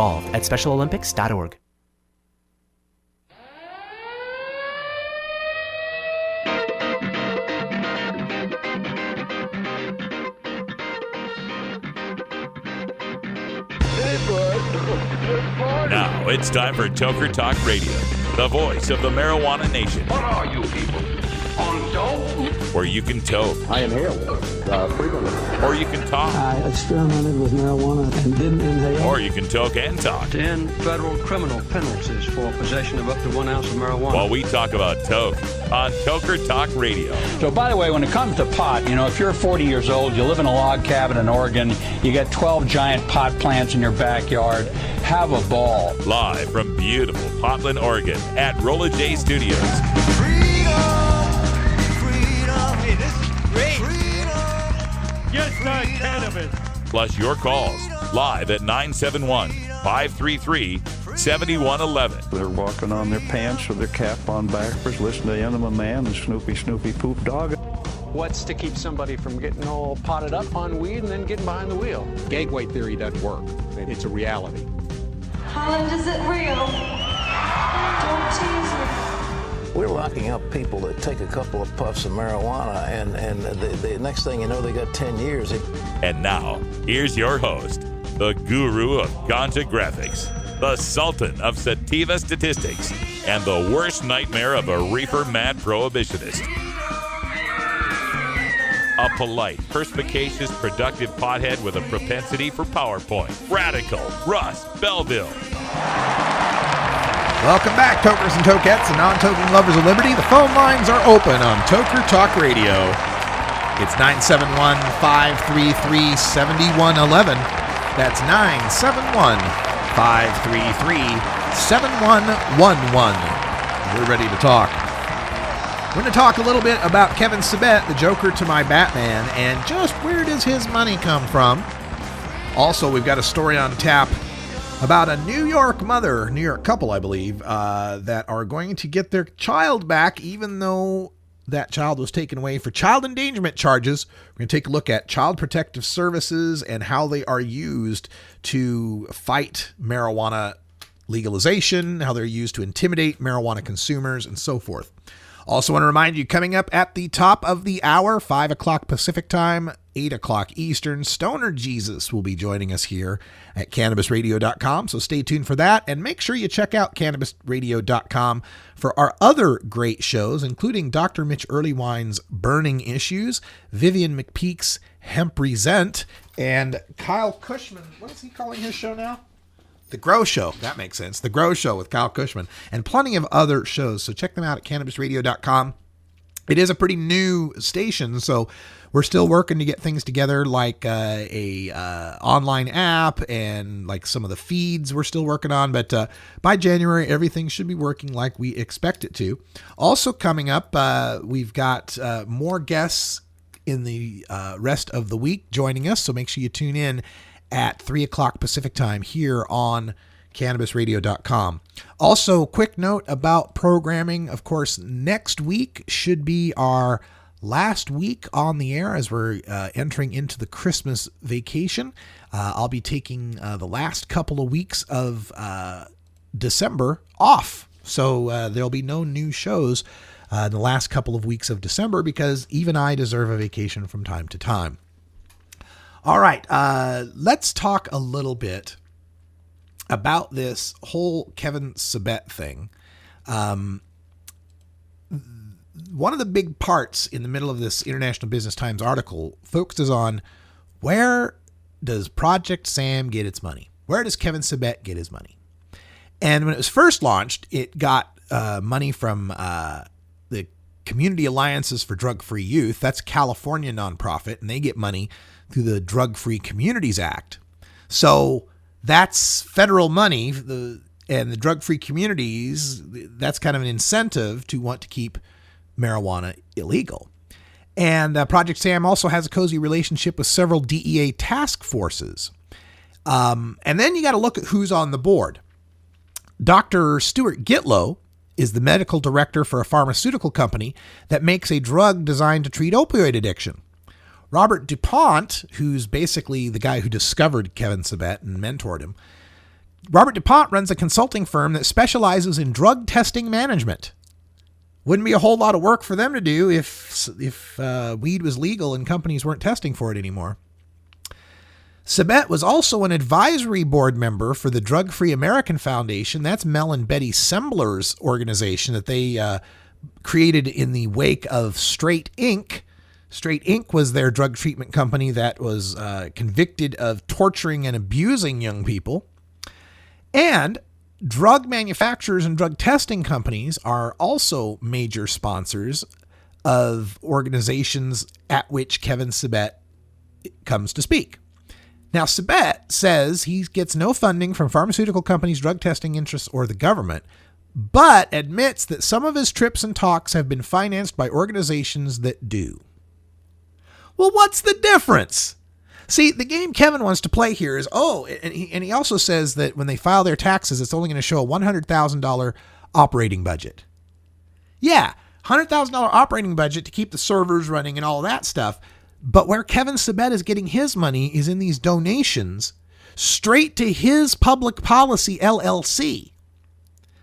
Involved at SpecialOlympics.org. Now it's time for Toker Talk Radio, the voice of the marijuana nation. What are you people? On dope? Where you can toke. I inhale frequently. Or you can talk. I experimented with marijuana and didn't inhale. Or you can toke and talk. 10 federal criminal penalties for possession of up to 1 ounce of marijuana. While we talk about toke on Toker Talk Radio. So, by the way, when it comes to pot, if you're 40 years old, you live in a log cabin in Oregon, you got 12 giant pot plants in your backyard, have a ball. Live from beautiful Portland, Oregon at Rolla J Studios. Hey, this is great. Just not cannabis. Plus your calls live at 971-533-7111. They're walking on their pants with their cap on backwards, listening to Enema Man and Snoopy Poop Dog. What's to keep somebody from getting all potted up on weed and then getting behind the wheel? Gateway theory doesn't work. It's a reality. Holland, is it real? Don't tease me. We're locking up people that take a couple of puffs of marijuana, and the next thing you know, they got 10 years. And now, here's your host, the guru of ganja graphics, the sultan of sativa statistics, and the worst nightmare of a reefer mad prohibitionist. A polite, perspicacious, productive pothead with a propensity for PowerPoint. Radical Russ Belville. Welcome back, tokers and tokettes and non-toking lovers of liberty. The phone lines are open on Toker Talk Radio. It's 971-533-7111. That's 971-533-7111. We're ready to talk. We're going to talk a little bit about Kevin Sabet, the Joker to my Batman, and just where does his money come from? Also, we've got a story on tap about a New York couple, I believe, that are going to get their child back, even though that child was taken away for child endangerment charges. We're going to take a look at child protective services and how they are used to fight marijuana legalization, how they're used to intimidate marijuana consumers, and so forth. Also want to remind you, coming up at the top of the hour, 5 o'clock Pacific time, 8 o'clock Eastern, Stoner Jesus will be joining us here at CannabisRadio.com. So stay tuned for that. And make sure you check out CannabisRadio.com for our other great shows, including Dr. Mitch Earlywine's Burning Issues, Vivian McPeak's Hemp Resent, and Kyle Cushman. What is he calling his show now? The Grow Show. That makes sense. The Grow Show with Kyle Cushman, and plenty of other shows. So check them out at CannabisRadio.com. It is a pretty new station, so we're still working to get things together, like a online app and like some of the feeds we're still working on. But by January, everything should be working like we expect it to. Also coming up, we've got more guests in the rest of the week joining us. So make sure you tune in at 3 o'clock Pacific time here on CannabisRadio.com. Also, quick note about programming. Of course, next week should be our last week on the air as we're entering into the Christmas vacation. I'll be taking the last couple of weeks of December off. So there'll be no new shows the last couple of weeks of December because even I deserve a vacation from time to time. All right, let's talk a little bit about this whole Kevin Sabet thing. One of the big parts in the middle of this International Business Times article focuses on where does Project Sam get its money? Where does Kevin Sabet get his money? And when it was first launched, it got money from the Community Alliances for Drug-Free Youth. That's a California nonprofit, and they get money through the Drug-Free Communities Act. So that's federal money, and the drug-free communities, that's kind of an incentive to want to keep marijuana illegal. And Project Sam also has a cozy relationship with several DEA task forces. And then you got to look at who's on the board. Dr. Stuart Gitlow is the medical director for a pharmaceutical company that makes a drug designed to treat opioid addiction. Robert DuPont, who's basically the guy who discovered Kevin Sabet and mentored him, Robert DuPont runs a consulting firm that specializes in drug testing management. Wouldn't be a whole lot of work for them to do if weed was legal and companies weren't testing for it anymore. Sabet was also an advisory board member for the Drug Free American Foundation. That's Mel and Betty Sembler's organization that they created in the wake of Straight Inc. Straight Inc. was their drug treatment company that was convicted of torturing and abusing young people. And drug manufacturers and drug testing companies are also major sponsors of organizations at which Kevin Sabet comes to speak. Now, Sabet says he gets no funding from pharmaceutical companies, drug testing interests, or the government, but admits that some of his trips and talks have been financed by organizations that do. Well, what's the difference? See, the game Kevin wants to play here is, and he also says that when they file their taxes, it's only going to show a $100,000 operating budget. Yeah, $100,000 operating budget to keep the servers running and all that stuff. But where Kevin Sabet is getting his money is in these donations straight to his public policy LLC.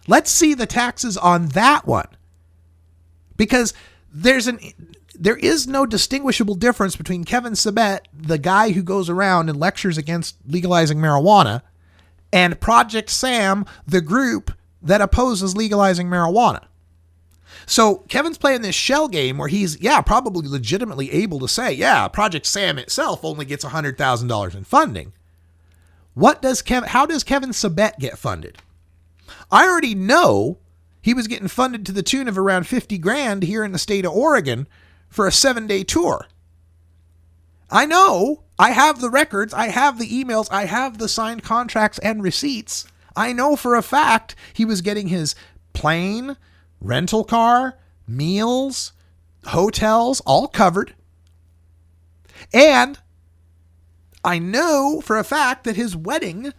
Let's see the taxes on that one. Because there is no distinguishable difference between Kevin Sabet, the guy who goes around and lectures against legalizing marijuana, and Project Sam, the group that opposes legalizing marijuana. So Kevin's playing this shell game where he's, probably legitimately able to say, Project Sam itself only gets $100,000 in funding. How does Kevin Sabet get funded? I already know he was getting funded to the tune of around $50,000 here in the state of Oregon for a 7-day tour. I know. I have the records. I have the emails. I have the signed contracts and receipts. I know for a fact he was getting his plane, rental car, meals, hotels, all covered. And I know for a fact that his wedding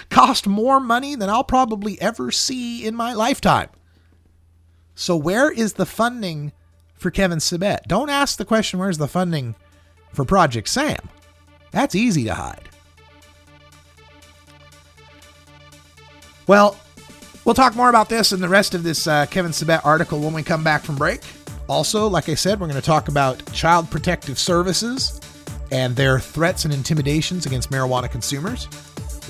cost more money than I'll probably ever see in my lifetime. So where is the funding for Kevin Sabet? Don't ask the question, where's the funding for Project Sam? That's easy to hide. Well, we'll talk more about this and the rest of this Kevin Sabet article when we come back from break. Also, like I said, we're going to talk about Child Protective Services and their threats and intimidations against marijuana consumers.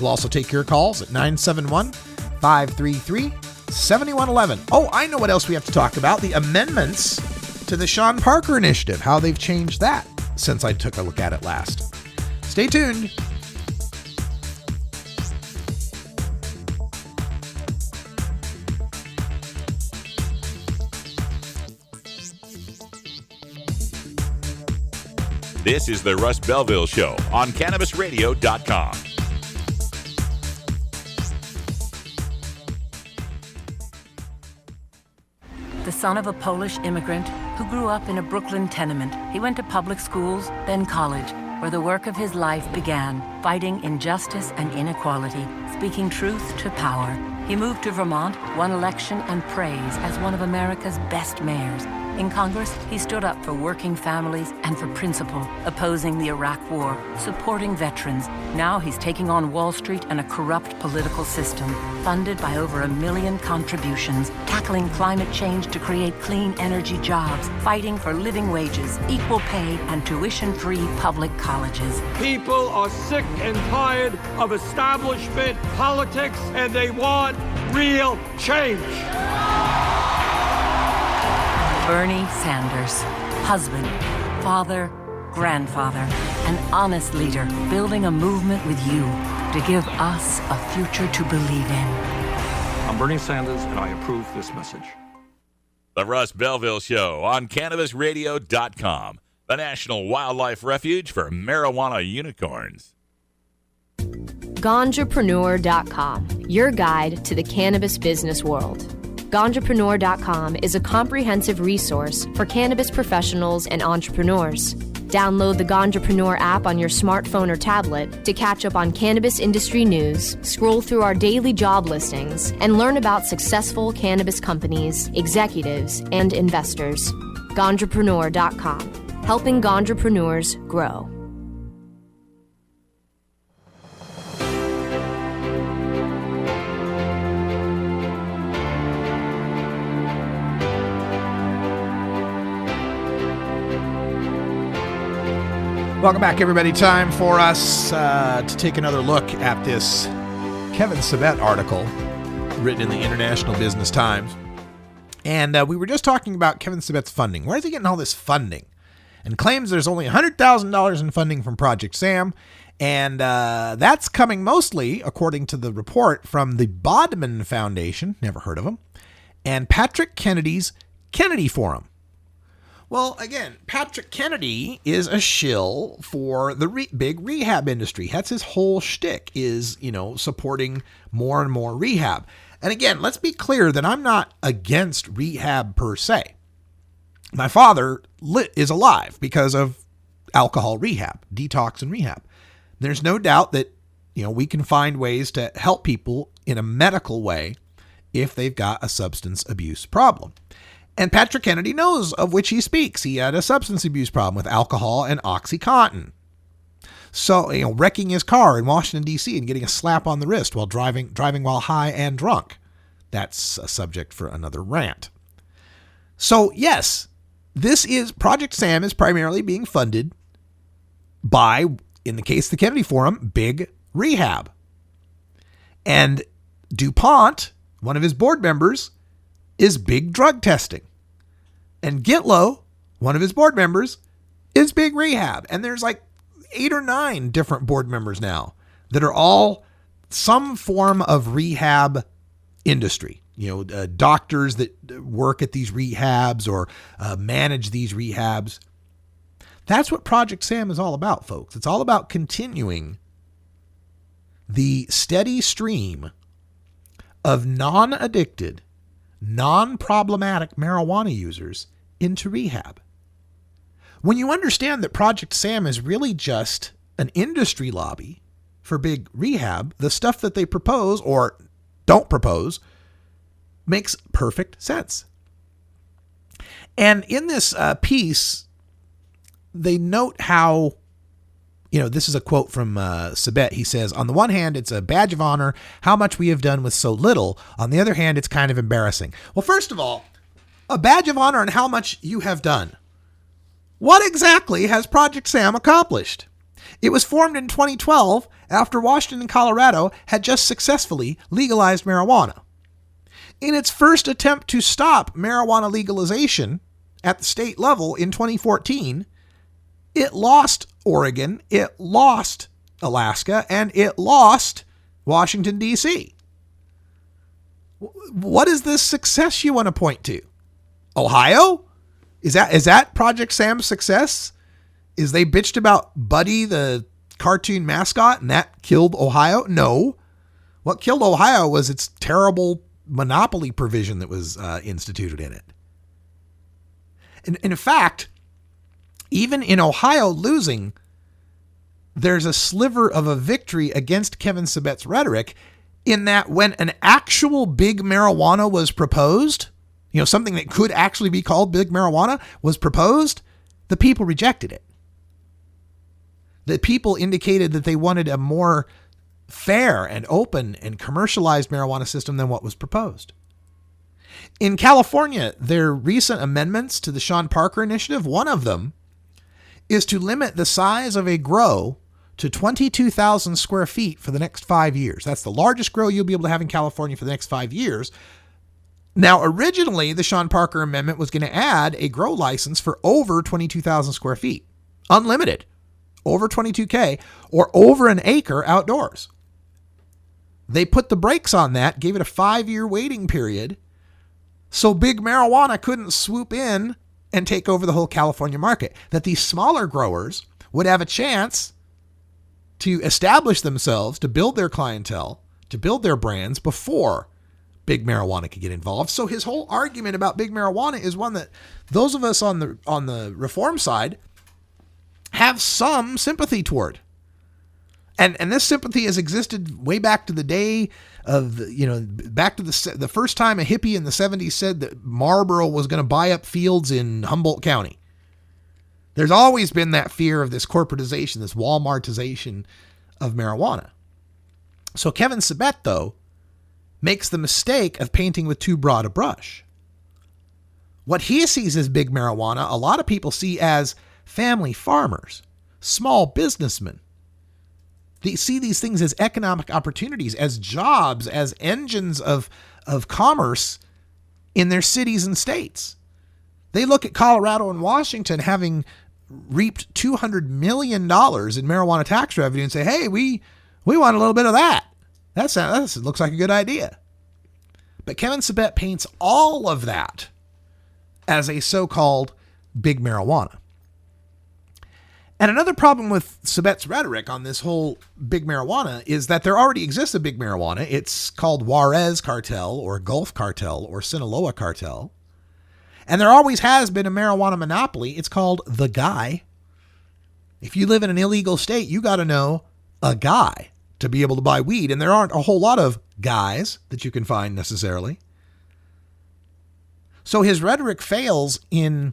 We'll also take your calls at 971-533-7111. Oh, I know what else we have to talk about. The amendments to the Sean Parker Initiative, how they've changed that since I took a look at it last. Stay tuned. This is the Russ Belville Show on CannabisRadio.com. The son of a Polish immigrant who grew up in a Brooklyn tenement, he went to public schools, then college, where the work of his life began, fighting injustice and inequality, speaking truth to power. He moved to Vermont, won election and praise as one of America's best mayors. In Congress, he stood up for working families and for principle, opposing the Iraq War, supporting veterans. Now he's taking on Wall Street and a corrupt political system, funded by over 1 million contributions, tackling climate change to create clean energy jobs, fighting for living wages, equal pay, and tuition-free public colleges. People are sick and tired of establishment politics, and they want real change. Bernie Sanders, husband, father, grandfather, an honest leader, building a movement with you to give us a future to believe in. I'm Bernie Sanders, and I approve this message. The Russ Belville Show on CannabisRadio.com, the National Wildlife Refuge for marijuana unicorns. Ganjapreneur.com, your guide to the cannabis business world. Ganjapreneur.com is a comprehensive resource for cannabis professionals and entrepreneurs. Download the Ganjapreneur app on your smartphone or tablet to catch up on cannabis industry news, scroll through our daily job listings, and learn about successful cannabis companies, executives, and investors. Ganjapreneur.com, helping Ganjapreneurs grow. Welcome back, everybody. Time for us to take another look at this Kevin Sabet article written in the International Business Times. And we were just talking about Kevin Sabet's funding. Where is he getting all this funding? And claims there's only $100,000 in funding from Project Sam. And that's coming mostly, according to the report, from the Bodman Foundation, never heard of him, and Patrick Kennedy's Kennedy Forum. Well, again, Patrick Kennedy is a shill for the big rehab industry. That's his whole shtick is, supporting more and more rehab. And again, let's be clear that I'm not against rehab per se. My father is alive because of alcohol rehab, detox and rehab. There's no doubt that, we can find ways to help people in a medical way if they've got a substance abuse problem. And Patrick Kennedy knows of which he speaks. He had a substance abuse problem with alcohol and OxyContin. So, wrecking his car in Washington, D.C. and getting a slap on the wrist while driving while high and drunk. That's a subject for another rant. So, yes, Project Sam is primarily being funded by, in the case of the Kennedy Forum, big rehab. And DuPont, one of his board members, is big drug testing. And Gitlow, one of his board members, is big rehab. And there's like 8 or 9 different board members now that are all some form of rehab industry. Doctors that work at these rehabs or manage these rehabs. That's what Project Sam is all about, folks. It's all about continuing the steady stream of non-addicted, non-problematic marijuana users into rehab. When you understand that Project Sam is really just an industry lobby for big rehab, the stuff that they propose or don't propose makes perfect sense. And in this piece, they note how, this is a quote from Sabet. He says, on the one hand, it's a badge of honor how much we have done with so little. On the other hand, it's kind of embarrassing. Well, first of all, a badge of honor and how much you have done. What exactly has Project Sam accomplished? It was formed in 2012 after Washington and Colorado had just successfully legalized marijuana. In its first attempt to stop marijuana legalization at the state level in 2014, it lost Oregon, it lost Alaska, and it lost Washington, D.C. What is this success you want to point to? Ohio? Is that Project Sam's success? Is they bitched about Buddy, the cartoon mascot, and that killed Ohio? No. What killed Ohio was its terrible monopoly provision that was instituted in it. And in fact, even in Ohio losing, there's a sliver of a victory against Kevin Sabet's rhetoric in that when an actual big marijuana was proposed, something that could actually be called big marijuana was proposed, the people rejected it. The people indicated that they wanted a more fair and open and commercialized marijuana system than what was proposed. In California, their recent amendments to the Sean Parker Initiative, one of them is to limit the size of a grow to 22,000 square feet for the next 5 years. That's the largest grow you'll be able to have in California for the next 5 years. Now, originally, the Sean Parker Amendment was going to add a grow license for over 22,000 square feet, unlimited, over 22K, or over an acre outdoors. They put the brakes on that, gave it a 5-year waiting period, so big marijuana couldn't swoop in and take over the whole California market, that these smaller growers would have a chance to establish themselves, to build their clientele, to build their brands before big marijuana could get involved. So his whole argument about big marijuana is one that those of us on the reform side have some sympathy toward. And this sympathy has existed way back to the day of, back to the first time a hippie in the 70s said that Marlboro was going to buy up fields in Humboldt County. There's always been that fear of this corporatization, this Walmartization of marijuana. So Kevin Sabet, though, makes the mistake of painting with too broad a brush. What he sees as big marijuana, a lot of people see as family farmers, small businessmen. They see these things as economic opportunities, as jobs, as engines of commerce in their cities and states. They look at Colorado and Washington having reaped $200 million in marijuana tax revenue and say, hey, we want a little bit of that. That looks like a good idea. But Kevin Sabet paints all of that as a so-called big marijuana. And another problem with Sabet's rhetoric on this whole big marijuana is that there already exists a big marijuana. It's called Juarez Cartel or Gulf Cartel or Sinaloa Cartel. And there always has been a marijuana monopoly. It's called the guy. If you live in an illegal state, you got to know a guy to be able to buy weed. And there aren't a whole lot of guys that you can find necessarily. So his rhetoric fails in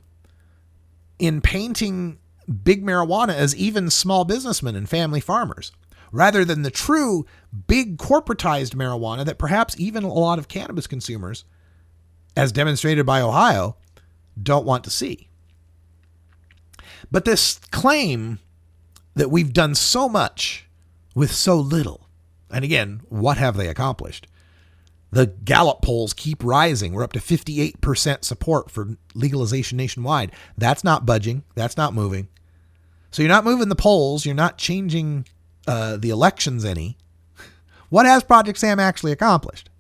painting big marijuana as even small businessmen and family farmers, rather than the true big corporatized marijuana that perhaps even a lot of cannabis consumers, as demonstrated by Ohio, don't want to see. But this claim that we've done so much with so little, and again, what have they accomplished? The Gallup polls keep rising. We're up to 58% support for legalization nationwide. That's not budging. That's not moving. So you're not moving the polls. You're not changing the elections any. What has Project Sam actually accomplished?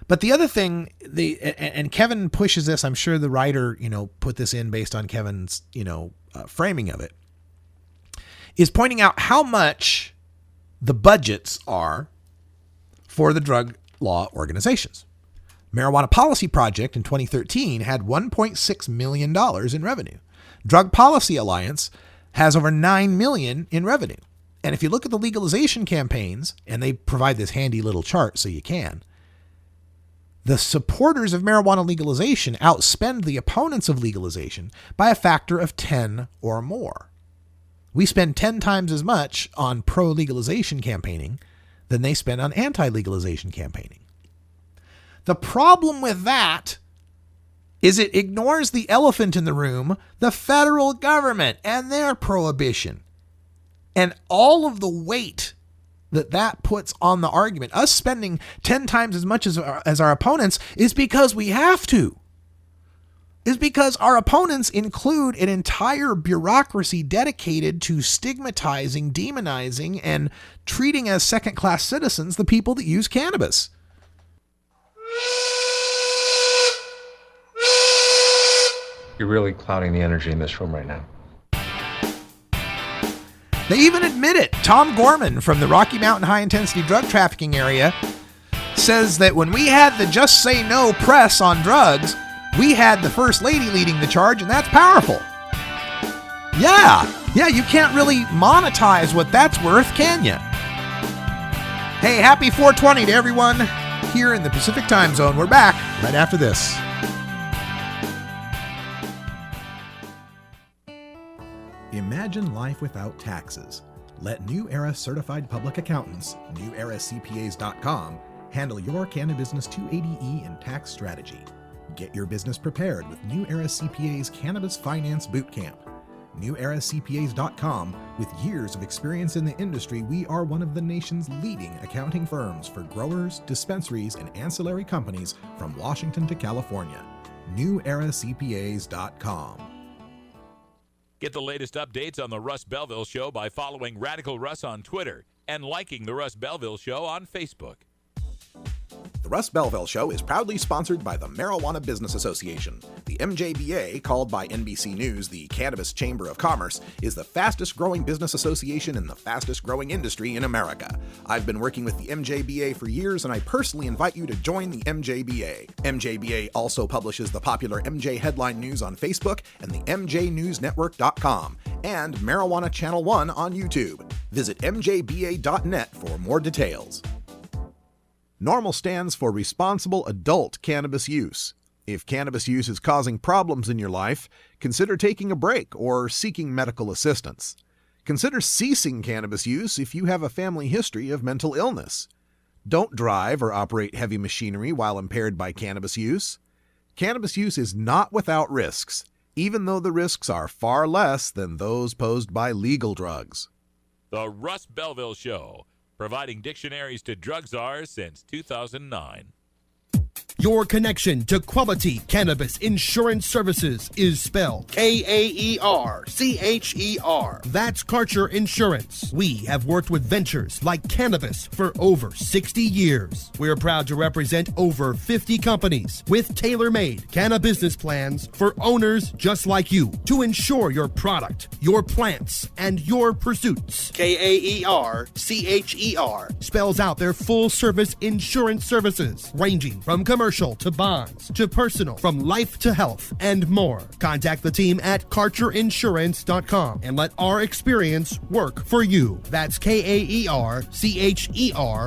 But the other thing, and Kevin pushes this, I'm sure the writer, put this in based on Kevin's, framing of it, is pointing out how much the budgets are for the drug law organizations. Marijuana Policy Project in 2013 had $1.6 million in revenue. Drug Policy Alliance has over $9 million in revenue. And if you look at the legalization campaigns, and they provide this handy little chart so you can, the supporters of marijuana legalization outspend the opponents of legalization by a factor of 10 or more. We spend 10 times as much on pro-legalization campaigning than they spend on anti-legalization campaigning. The problem with that is it ignores the elephant in the room, the federal government and their prohibition. And all of the weight that puts on the argument, us spending 10 times as much as our opponents, is because we have to. Is because our opponents include an entire bureaucracy dedicated to stigmatizing, demonizing, and treating as second-class citizens the people that use cannabis. You're really clouding the energy in this room right now. They even admit it. Tom Gorman from the Rocky Mountain high-intensity drug trafficking area says that when we had the Just Say No press on drugs, we had the First Lady leading the charge, and that's powerful. Yeah, you can't really monetize what that's worth, can you? Hey, happy 420 to everyone here in the Pacific Time Zone. We're back right after this. Imagine life without taxes. Let New Era Certified Public Accountants, NewEraCPAs.com, handle your Cannabusiness 280E and tax strategy. Get your business prepared with New Era CPA's Cannabis Finance Bootcamp. NewEraCPAs.com, with years of experience in the industry, we are one of the nation's leading accounting firms for growers, dispensaries, and ancillary companies from Washington to California. NewEraCPAs.com. Get the latest updates on The Russ Belville Show by following Radical Russ on Twitter and liking The Russ Belville Show on Facebook. The Russ Belville Show is proudly sponsored by the Marijuana Business Association. The MJBA, called by NBC News the Cannabis Chamber of Commerce, is the fastest growing business association in the fastest growing industry in America. I've been working with the MJBA for years, and I personally invite you to join the MJBA. MJBA also publishes the popular MJ Headline News on Facebook and the MJNewsNetwork.com and Marijuana Channel 1 on YouTube. Visit mjba.net for more details. NORMAL stands for Responsible Adult Cannabis Use. If cannabis use is causing problems in your life, consider taking a break or seeking medical assistance. Consider ceasing cannabis use if you have a family history of mental illness. Don't drive or operate heavy machinery while impaired by cannabis use. Cannabis use is not without risks. even though the risks are far less than those posed by legal drugs. The Russ Belville Show, providing dictionaries to drug czars since 2009. Your connection to quality cannabis insurance services is spelled Kaercher. That's Karcher Insurance. We have worked with ventures like cannabis for over 60 years. We're proud to represent over 50 companies with tailor-made cannabis plans for owners just like you to insure your product, your plants, and your pursuits. Kaercher spells out their full-service insurance services, ranging from commercial to bonds to personal, from life to health, and more. Contact the team at KarcherInsurance.com and let our experience work for you. That's Kaercher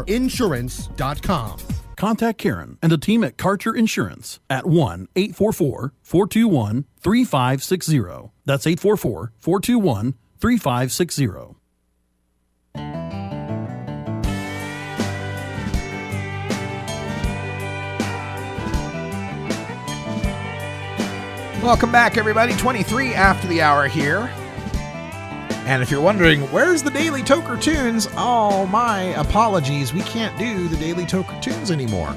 Insurance.com. Contact Karen and the team at Karcher Insurance at 1-844-421-3560. That's 844-421-3560. Welcome back, everybody. 23 after the hour here. And if you're wondering, where's the Daily Toker Tunes? Oh, my apologies. We can't do the Daily Toker Tunes anymore.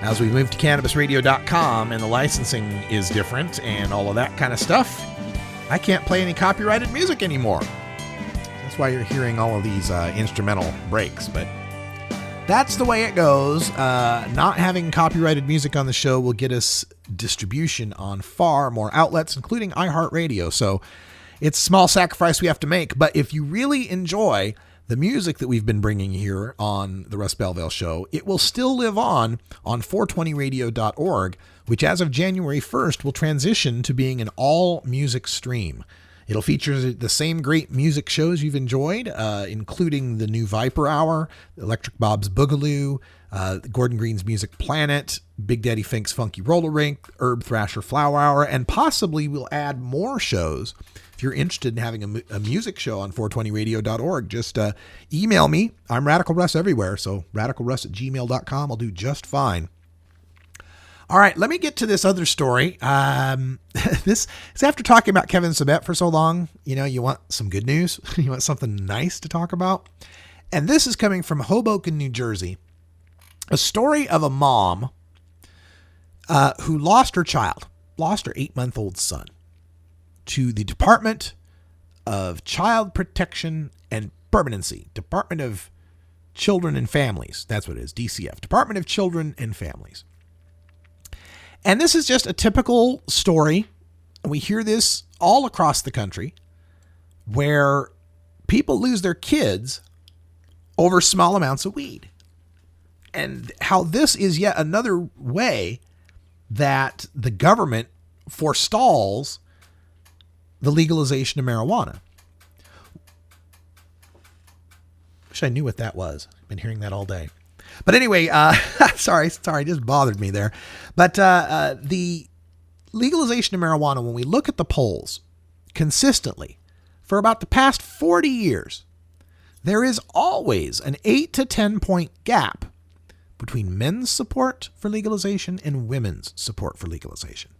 As we move to CannabisRadio.com and the licensing is different and all of that kind of stuff, I can't play any copyrighted music anymore. That's why you're hearing all of these instrumental breaks. But that's the way it goes. Not having copyrighted music on the show will get us distribution on far more outlets, including iHeartRadio. So it's a small sacrifice we have to make. But if you really enjoy the music that we've been bringing here on the Russ Belville Show, it will still live on 420radio.org, which as of January 1st will transition to being an all music stream. It'll feature the same great music shows you've enjoyed, including the new Viper Hour, Electric Bob's Boogaloo, Gordon Green's Music Planet, Big Daddy Fink's Funky Roller Rink, Herb Thrasher Flower Hour, and possibly we'll add more shows. If you're interested in having a music show on 420radio.org, just email me. I'm Radical Russ everywhere, so radicalruss@gmail.com. I'll do just fine. All right, let me get to this other story. This is after talking about Kevin Sabet for so long. You know, you want some good news. You want something nice to talk about. And this is coming from Hoboken, New Jersey. A story of a mom who lost her 8-month-old son, to the Department of Child Protection and Permanency, Department of Children and Families. That's what it is, DCF, Department of Children and Families. And this is just a typical story. We hear this all across the country where people lose their kids over small amounts of weed. And how this is yet another way that the government forestalls the legalization of marijuana. Wish I knew what that was. I've been hearing that all day. But anyway, sorry, just bothered me there. But the legalization of marijuana, when we look at the polls consistently for about the past 40 years, there is always an 8 to 10 point gap between men's support for legalization and women's support for legalization.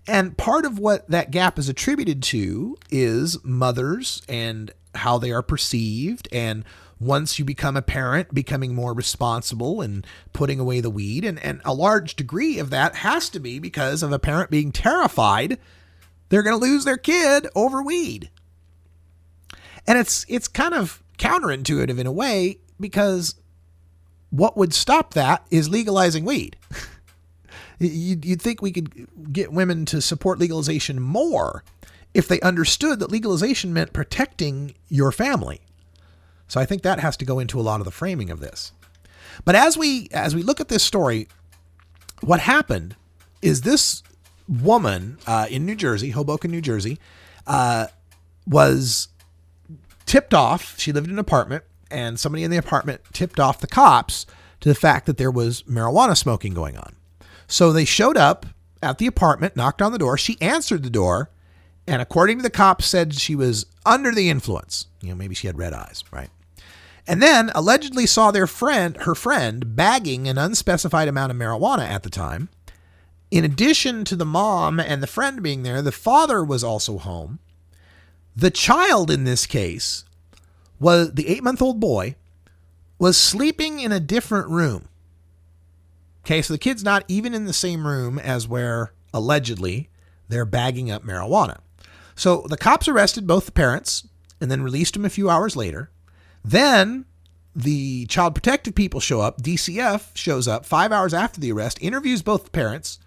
And part of what that gap is attributed to is mothers and how they are perceived, and once you become a parent, becoming more responsible and putting away the weed. And a large degree of that has to be because of a parent being terrified they're going to lose their kid over weed. And it's kind of counterintuitive in a way, because what would stop that is legalizing weed. You'd think we could get women to support legalization more if they understood that legalization meant protecting your family. So I think that has to go into a lot of the framing of this. But as we look at this story, what happened is this woman in New Jersey, Hoboken, New Jersey, was tipped off. She lived in an apartment, and somebody in the apartment tipped off the cops to the fact that there was marijuana smoking going on. So they showed up at the apartment, knocked on the door. She answered the door, and according to the cops, said she was under the influence. You know, maybe she had red eyes, right? And then allegedly saw her friend bagging an unspecified amount of marijuana at the time, In addition to the mom and the friend being there, the father was also home. The child in this case, was the 8-month-old boy, was sleeping in a different room. Okay, so the kid's not even in the same room as where allegedly they're bagging up marijuana. So the cops arrested both the parents and then released them a few hours later. Then the child protective people show up. DCF shows up 5 hours after the arrest, interviews both the parents.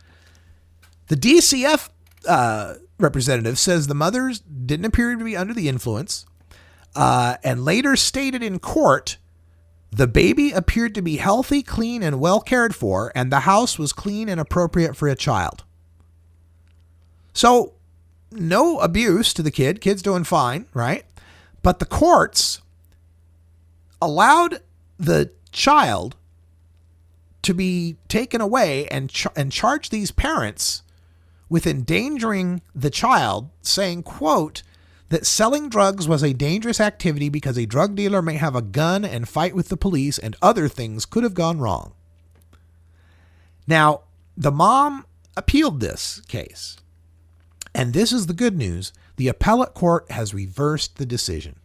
The DCF representative says the mothers didn't appear to be under the influence, and later stated in court, the baby appeared to be healthy, clean, and well cared for, and the house was clean and appropriate for a child. So, no abuse to the kid. Kid's doing fine, right? But the courts allowed the child to be taken away and charge these parents with endangering the child, saying, quote, that selling drugs was a dangerous activity because a drug dealer may have a gun and fight with the police and other things could have gone wrong. Now, the mom appealed this case. And this is the good news. The appellate court has reversed the decision.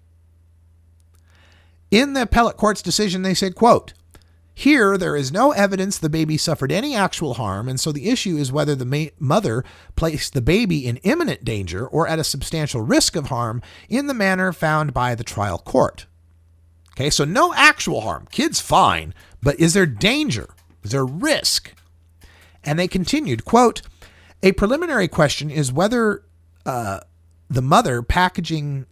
In the appellate court's decision, they said, quote, here, there is no evidence the baby suffered any actual harm, and so the issue is whether the mother placed the baby in imminent danger or at a substantial risk of harm in the manner found by the trial court. Okay, so no actual harm. Kid's fine, but is there danger? Is there risk? And they continued, quote, a preliminary question is whether the mother packaging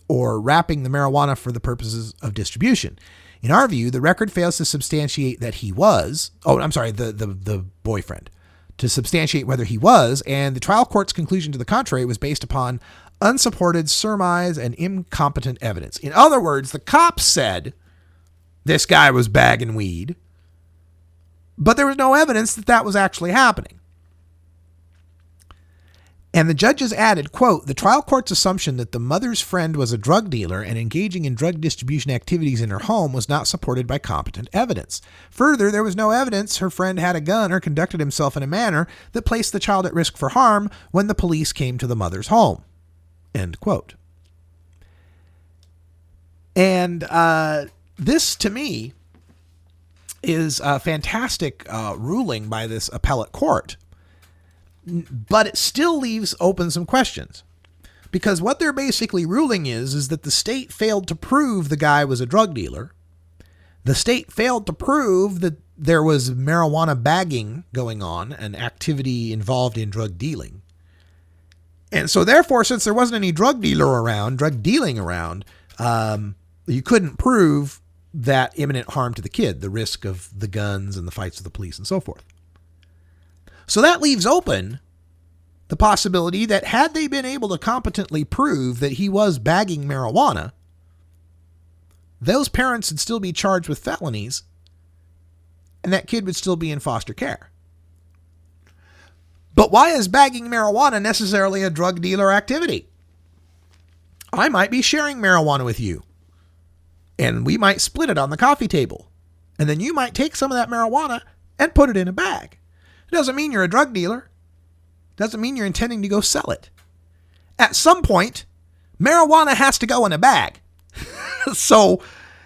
or wrapping the marijuana for the purposes of distribution. In our view, the record fails to substantiate that he was, the boyfriend, to substantiate whether he was, and the trial court's conclusion to the contrary was based upon unsupported surmise and incompetent evidence. In other words, the cops said this guy was bagging weed, but there was no evidence that that was actually happening. And the judges added, quote, the trial court's assumption that the mother's friend was a drug dealer and engaging in drug distribution activities in her home was not supported by competent evidence. Further, there was no evidence her friend had a gun or conducted himself in a manner that placed the child at risk for harm when the police came to the mother's home. End quote. And this, to me, is a fantastic ruling by this appellate court. But it still leaves open some questions, because what they're basically ruling is that the state failed to prove the guy was a drug dealer. The state failed to prove that there was marijuana bagging going on, an activity involved in drug dealing. And so therefore, since there wasn't any drug dealing around, you couldn't prove that imminent harm to the kid, the risk of the guns and the fights with the police and so forth. So that leaves open the possibility that had they been able to competently prove that he was bagging marijuana, those parents would still be charged with felonies and that kid would still be in foster care. But why is bagging marijuana necessarily a drug dealer activity? I might be sharing marijuana with you, and we might split it on the coffee table, and then you might take some of that marijuana and put it in a bag. It doesn't mean you're a drug dealer. It doesn't mean you're intending to go sell it. At some point, marijuana has to go in a bag. So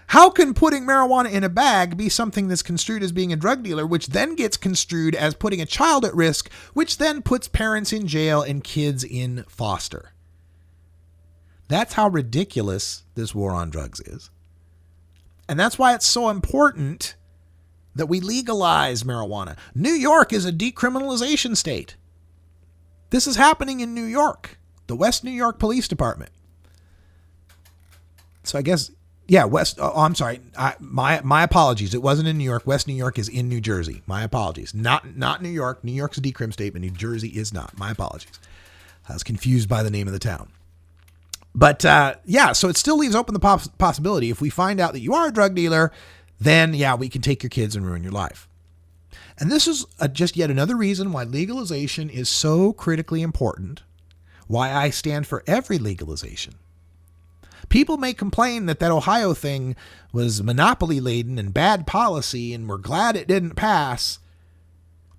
how can putting marijuana in a bag be something that's construed as being a drug dealer, which then gets construed as putting a child at risk, which then puts parents in jail and kids in foster? That's how ridiculous this war on drugs is. And that's why it's so important that we legalize marijuana. New York is a decriminalization state. This is happening in New York, the West New York Police Department. So I guess, yeah, I'm sorry. My apologies. It wasn't in New York. West New York is in New Jersey. My apologies. Not New York. New York's a decrim state, but New Jersey is not. My apologies. I was confused by the name of the town. But yeah, so it still leaves open the possibility if we find out that you are a drug dealer, then yeah, we can take your kids and ruin your life. And this is just yet another reason why legalization is so critically important, why I stand for every legalization. People may complain that Ohio thing was monopoly laden and bad policy, and we're glad it didn't pass.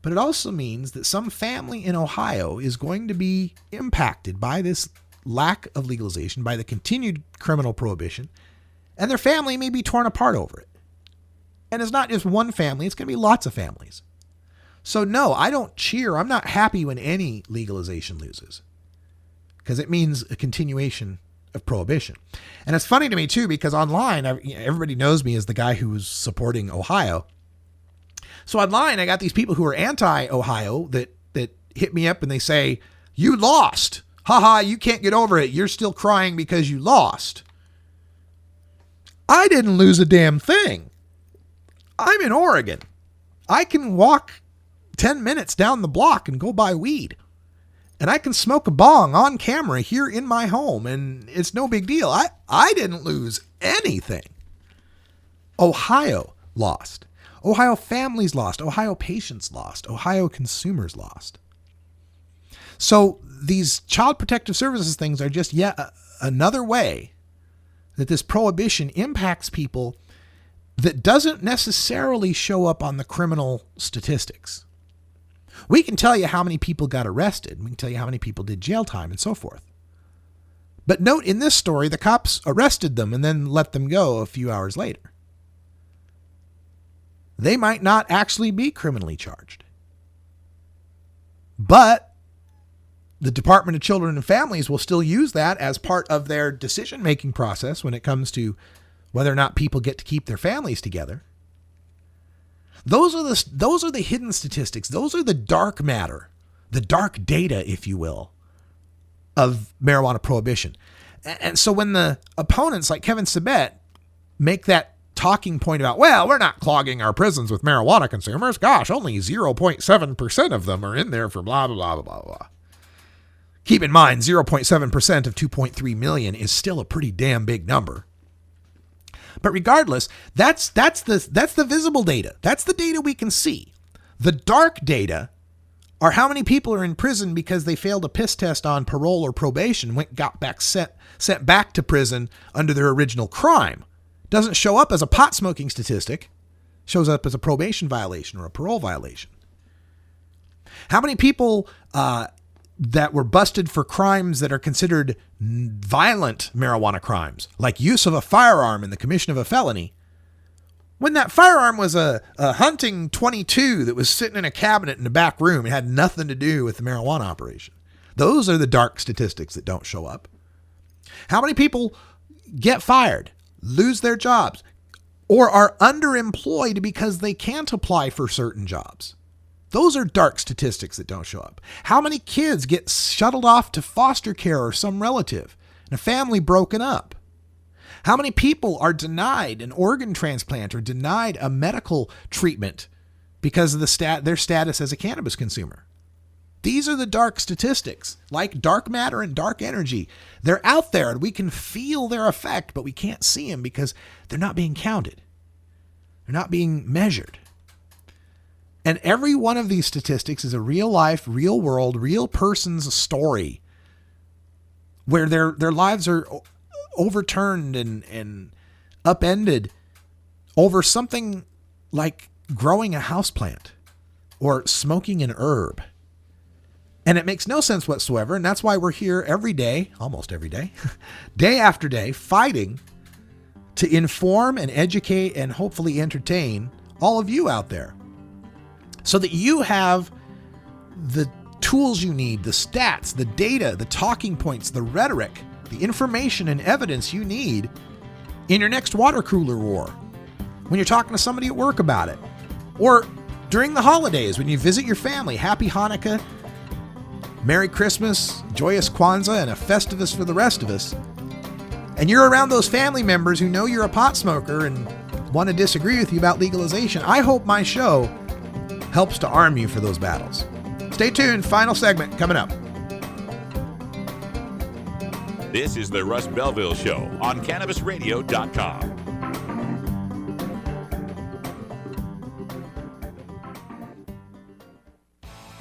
But it also means that some family in Ohio is going to be impacted by this lack of legalization, by the continued criminal prohibition, and their family may be torn apart over it. And it's not just one family, it's going to be lots of families. So no, I don't cheer. I'm not happy when any legalization loses, because it means a continuation of prohibition. And it's funny to me too, because online, everybody knows me as the guy who was supporting Ohio. So online, I got these people who are anti-Ohio that hit me up and they say, "You lost. Haha, you can't get over it. You're still crying because you lost." I didn't lose a damn thing. I'm in Oregon. I can walk 10 minutes down the block and go buy weed. And I can smoke a bong on camera here in my home, and it's no big deal. I didn't lose anything. Ohio lost. Ohio families lost. Ohio patients lost. Ohio consumers lost. So these child protective services things are just yet another way that this prohibition impacts people that doesn't necessarily show up on the criminal statistics. We can tell you how many people got arrested. We can tell you how many people did jail time and so forth. But note in this story, the cops arrested them and then let them go a few hours later. They might not actually be criminally charged. But the Department of Children and Families will still use that as part of their decision-making process when it comes to whether or not people get to keep their families together. Those are the hidden statistics. Those are the dark matter, the dark data, if you will, of marijuana prohibition. And so when the opponents like Kevin Sabet make that talking point about, well, we're not clogging our prisons with marijuana consumers. Gosh, only 0.7% of them are in there for blah, blah, blah, blah, blah. Keep in mind, 0.7% of 2.3 million is still a pretty damn big number. But regardless, that's the visible data. That's the data we can see. The dark data are how many people are in prison because they failed a piss test on parole or probation, sent back to prison under their original crime. Doesn't show up as a pot smoking statistic, shows up as a probation violation or a parole violation. How many people that were busted for crimes that are considered violent marijuana crimes, like use of a firearm in the commission of a felony, when that firearm was a hunting .22 that was sitting in a cabinet in the back room, it had nothing to do with the marijuana operation. Those are the dark statistics that don't show up. How many people get fired, lose their jobs, or are underemployed because they can't apply for certain jobs? Those are dark statistics that don't show up. How many kids get shuttled off to foster care or some relative and a family broken up? How many people are denied an organ transplant or denied a medical treatment because of their status as a cannabis consumer? These are the dark statistics, like dark matter and dark energy. They're out there and we can feel their effect, but we can't see them because they're not being counted. They're not being measured. And every one of these statistics is a real life, real world, real person's story where their lives are overturned and upended over something like growing a houseplant or smoking an herb. And it makes no sense whatsoever. And that's why we're here every day, almost every day, day after day, fighting to inform and educate and hopefully entertain all of you out there, so that you have the tools you need, the stats, the data, the talking points, the rhetoric, the information and evidence you need in your next water cooler war, when you're talking to somebody at work about it, or during the holidays when you visit your family. Happy Hanukkah, Merry Christmas, joyous Kwanzaa, and a Festivus for the rest of us. And you're around those family members who know you're a pot smoker and want to disagree with you about legalization. I hope my show helps to arm you for those battles. Stay tuned. Final segment coming up. This is the Russ Belville Show on CannabisRadio.com.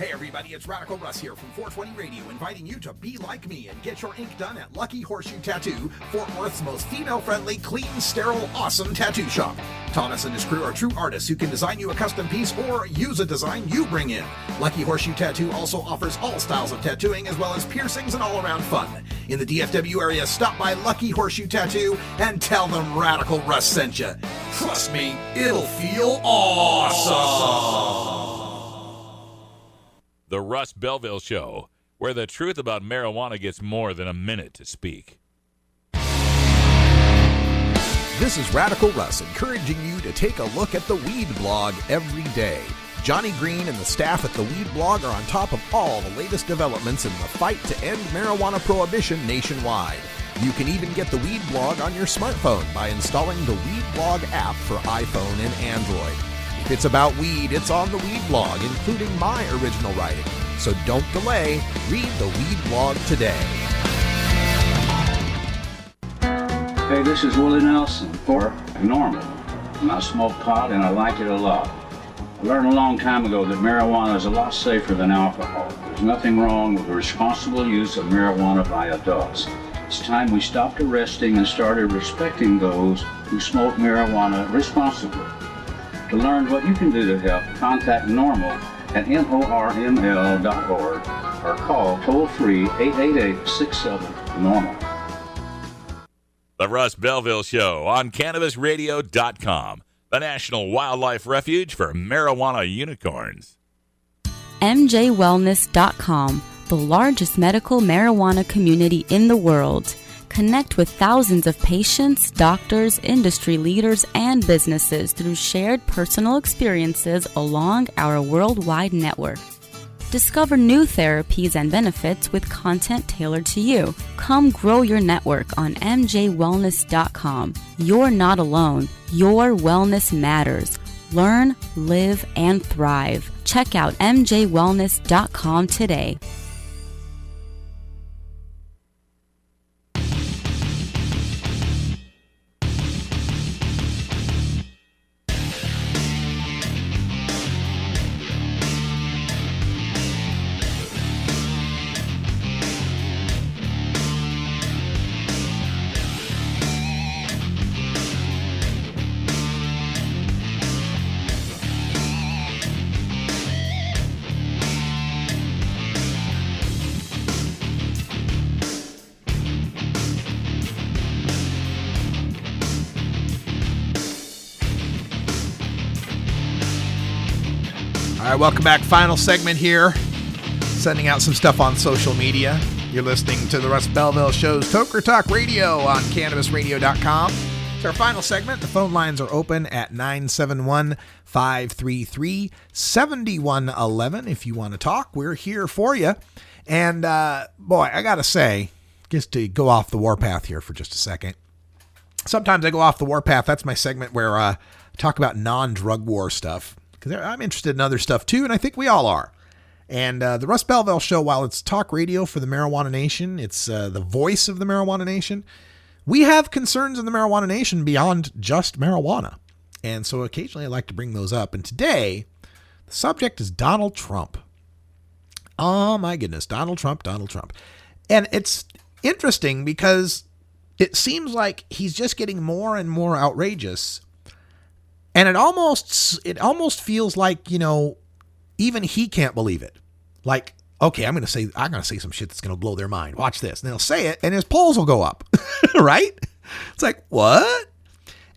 Hey everybody, it's Radical Russ here from 420 Radio, inviting you to be like me and get your ink done at Lucky Horseshoe Tattoo, Fort Worth's most female-friendly, clean, sterile, awesome tattoo shop. Thomas and his crew are true artists who can design you a custom piece or use a design you bring in. Lucky Horseshoe Tattoo also offers all styles of tattooing as well as piercings and all-around fun. In the DFW area, stop by Lucky Horseshoe Tattoo and tell them Radical Russ sent you. Trust me, it'll feel awesome. The Russ Belville Show, where the truth about marijuana gets more than a minute to speak. This is Radical Russ encouraging you to take a look at the Weed Blog every day. Johnny Green and the staff at the Weed Blog are on top of all the latest developments in the fight to end marijuana prohibition nationwide. You can even get the Weed Blog on your smartphone by installing the Weed Blog app for iPhone and Android. If it's about weed, it's on the Weed Blog, including my original writing. So don't delay. Read the Weed Blog today. Hey, this is Willie Nelson for Normal. And I smoke pot and I like it a lot. I learned a long time ago that marijuana is a lot safer than alcohol. There's nothing wrong with the responsible use of marijuana by adults. It's time we stopped arresting and started respecting those who smoke marijuana responsibly. To learn what you can do to help, contact NORML at NORML.org or call toll-free 888-67-NORMAL. The Russ Belville Show on CannabisRadio.com, the National Wildlife Refuge for Marijuana Unicorns. MJWellness.com, the largest medical marijuana community in the world. Connect with thousands of patients, doctors, industry leaders, and businesses through shared personal experiences along our worldwide network. Discover new therapies and benefits with content tailored to you. Come grow your network on MJWellness.com. You're not alone. Your wellness matters. Learn, live, and thrive. Check out MJWellness.com today. All right, welcome back. Final segment here. Sending out some stuff on social media. You're listening to the Russ Belville Show's Toker Talk Radio on CannabisRadio.com. It's our final segment. The phone lines are open at 971-533-7111. If you want to talk, we're here for you. And, boy, I got to say, just to go off the warpath here for just a second. Sometimes I go off the warpath. That's my segment where I talk about non-drug war stuff. Because I'm interested in other stuff too, and I think we all are. And the Russ Belville Show, while it's talk radio for the Marijuana Nation, it's the voice of the Marijuana Nation, we have concerns in the Marijuana Nation beyond just marijuana. And so occasionally I like to bring those up. And today, the subject is Donald Trump. Oh my goodness, Donald Trump. And it's interesting because it seems like he's just getting more and more outrageous. And it almost feels like, you know, even he can't believe it. Like, okay, I'm going to say some shit that's going to blow their mind. Watch this. And they'll say it and his polls will go up. Right? It's like, what?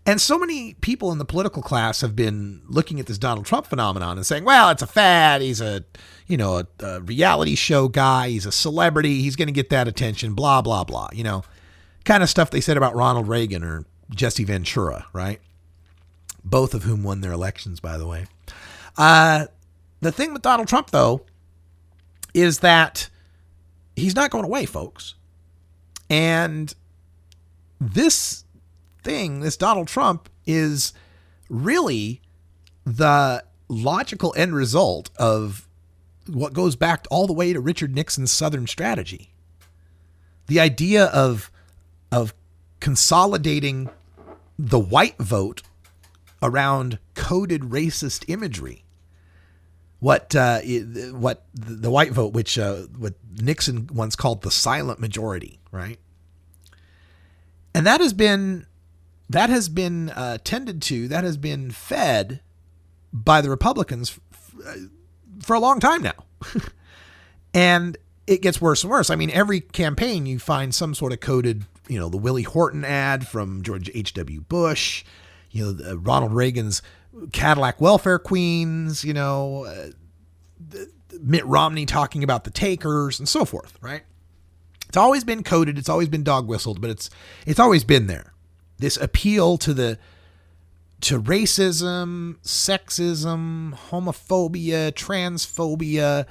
And so many people in the political class have been looking at this Donald Trump phenomenon and saying, well, it's a fad. He's a reality show guy. He's a celebrity. He's going to get that attention, blah, blah, blah. You know, kind of stuff they said about Ronald Reagan or Jesse Ventura, right? Both of whom won their elections, by the way. The thing with Donald Trump, though, is that he's not going away, folks. And this Donald Trump, is really the logical end result of what goes back all the way to Richard Nixon's Southern strategy. The idea of consolidating the white vote around coded racist imagery. what the white vote, which what Nixon once called the silent majority, right? And that has been tended to, that has been fed by the Republicans for a long time now. And it gets worse and worse. I mean, every campaign you find some sort of coded, the Willie Horton ad from George H.W. Bush, Ronald Reagan's Cadillac welfare queens, Mitt Romney talking about the takers and so forth, right? It's always been coded. It's always been dog whistled, but it's always been there. This appeal to racism, sexism, homophobia, transphobia,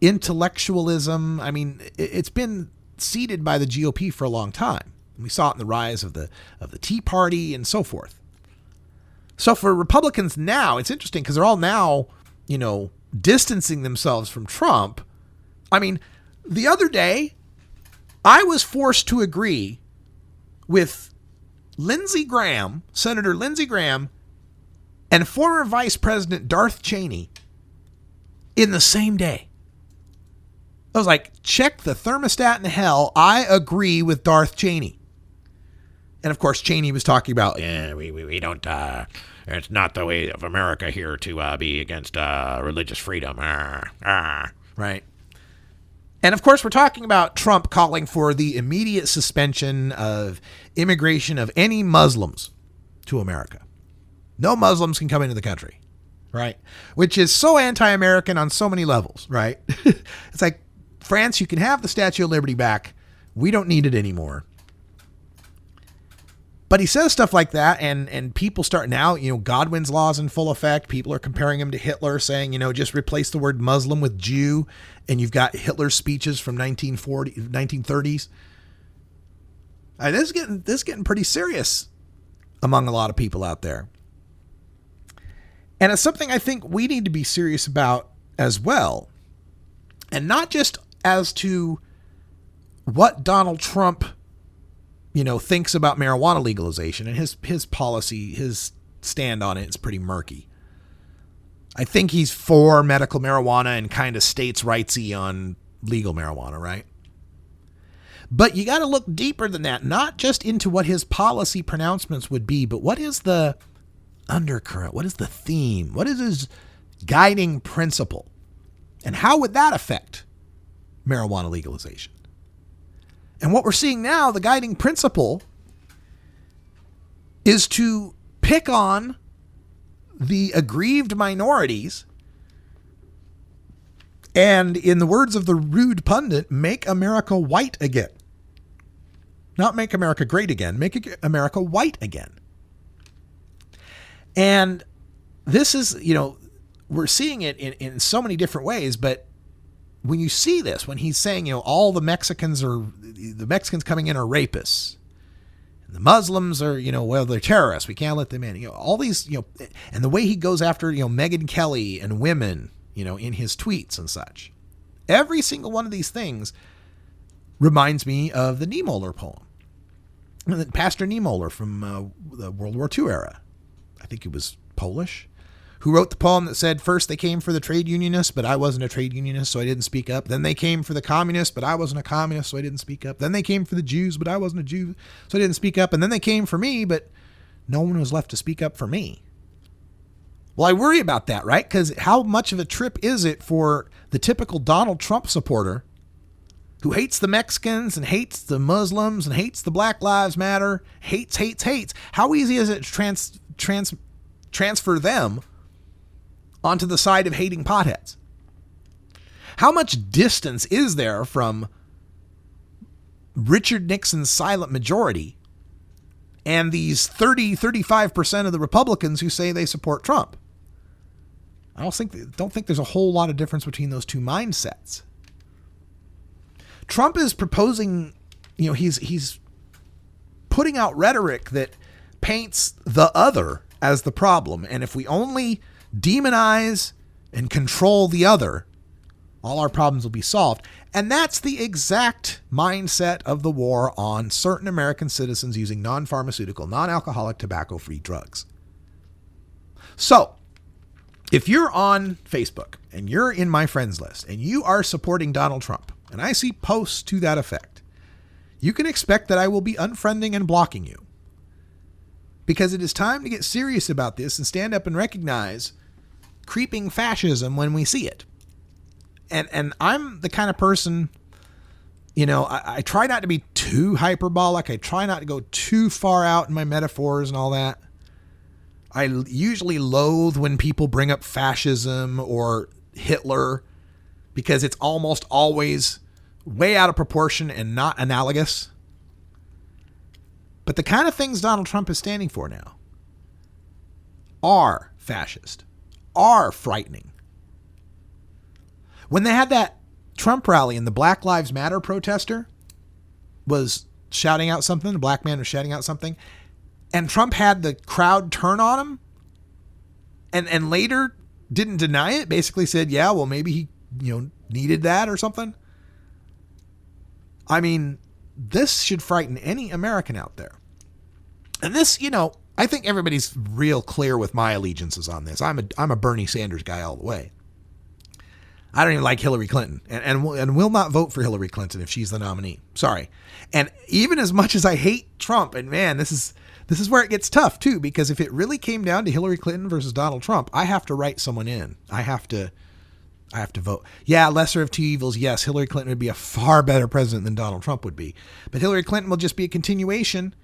intellectualism. I mean, it's been seeded by the GOP for a long time. We saw it in the rise of the Tea Party and so forth. So for Republicans now, it's interesting because they're all now, distancing themselves from Trump. I mean, the other day, I was forced to agree with Lindsey Graham, Senator Lindsey Graham, and former Vice President Darth Cheney in the same day. I was like, check the thermostat in hell. I agree with Darth Cheney. And of course, Cheney was talking about, we don't, it's not the way of America here to be against religious freedom. Right. And of course, we're talking about Trump calling for the immediate suspension of immigration of any Muslims to America. No Muslims can come into the country, right? Which is so anti-American on so many levels, right? It's like, France, you can have the Statue of Liberty back. We don't need it anymore. But he says stuff like that, and people start now, Godwin's law is in full effect. People are comparing him to Hitler, saying, just replace the word Muslim with Jew, and you've got Hitler's speeches from 1930s. This is getting pretty serious among a lot of people out there. And it's something I think we need to be serious about as well. And not just as to what Donald Trump thinks about marijuana legalization, and his policy, his stand on it is pretty murky. I think he's for medical marijuana and kind of states' rightsy on legal marijuana, right? But you got to look deeper than that, not just into what his policy pronouncements would be, but what is the undercurrent? What is the theme? What is his guiding principle? And how would that affect marijuana legalization? And what we're seeing now, the guiding principle, is to pick on the aggrieved minorities and, in the words of the rude pundit, make America white again. Not make America great again, make America white again. And this is, we're seeing it in so many different ways, but when you see this, when he's saying, all the Mexicans coming in are rapists, and the Muslims are, they're terrorists, we can't let them in, all these, and the way he goes after, Megyn Kelly and women, in his tweets and such, every single one of these things reminds me of the Niemöller poem. Pastor Niemöller from the World War II era. I think he was Polish, who wrote the poem that said, first they came for the trade unionists, but I wasn't a trade unionist, so I didn't speak up. Then they came for the communists, but I wasn't a communist, so I didn't speak up. Then they came for the Jews, but I wasn't a Jew, so I didn't speak up. And then they came for me, but no one was left to speak up for me. Well, I worry about that, right? Because how much of a trip is it for the typical Donald Trump supporter who hates the Mexicans and hates the Muslims and hates the Black Lives Matter, hates. How easy is it to transfer them onto the side of hating potheads? How much distance is there from Richard Nixon's silent majority and these 35% of the Republicans who say they support Trump? I don't think there's a whole lot of difference between those two mindsets. Trump is proposing, he's putting out rhetoric that paints the other as the problem. And if we only demonize and control the other, all our problems will be solved. And that's the exact mindset of the war on certain American citizens using non-pharmaceutical, non-alcoholic, tobacco-free drugs. So, If you're on Facebook and you're in my friends list and you are supporting Donald Trump, and I see posts to that effect, you can expect that I will be unfriending and blocking you. Because it is time to get serious about this and stand up and recognize creeping fascism when we see it. And I'm the kind of person, you know, I try not to be too hyperbolic. I try not to go too far out in my metaphors and all that. I usually loathe when people bring up fascism or Hitler because it's almost always way out of proportion and not analogous. But the kind of things Donald Trump is standing for now are fascist, are frightening. When they had that Trump rally and the Black Lives Matter protester was shouting out something, the black man was shouting out something, and Trump had the crowd turn on him and later didn't deny it, basically said, yeah, well, maybe he, needed that or something. I mean, this should frighten any American out there. And this, I think everybody's real clear with my allegiances on this. I'm a Bernie Sanders guy all the way. I don't even like Hillary Clinton and will not vote for Hillary Clinton if she's the nominee. Sorry. And even as much as I hate Trump, and man, this is where it gets tough too, because if it really came down to Hillary Clinton versus Donald Trump, I have to write someone in. I have to vote. Yeah, lesser of two evils. Yes, Hillary Clinton would be a far better president than Donald Trump would be. But Hillary Clinton will just be a continuation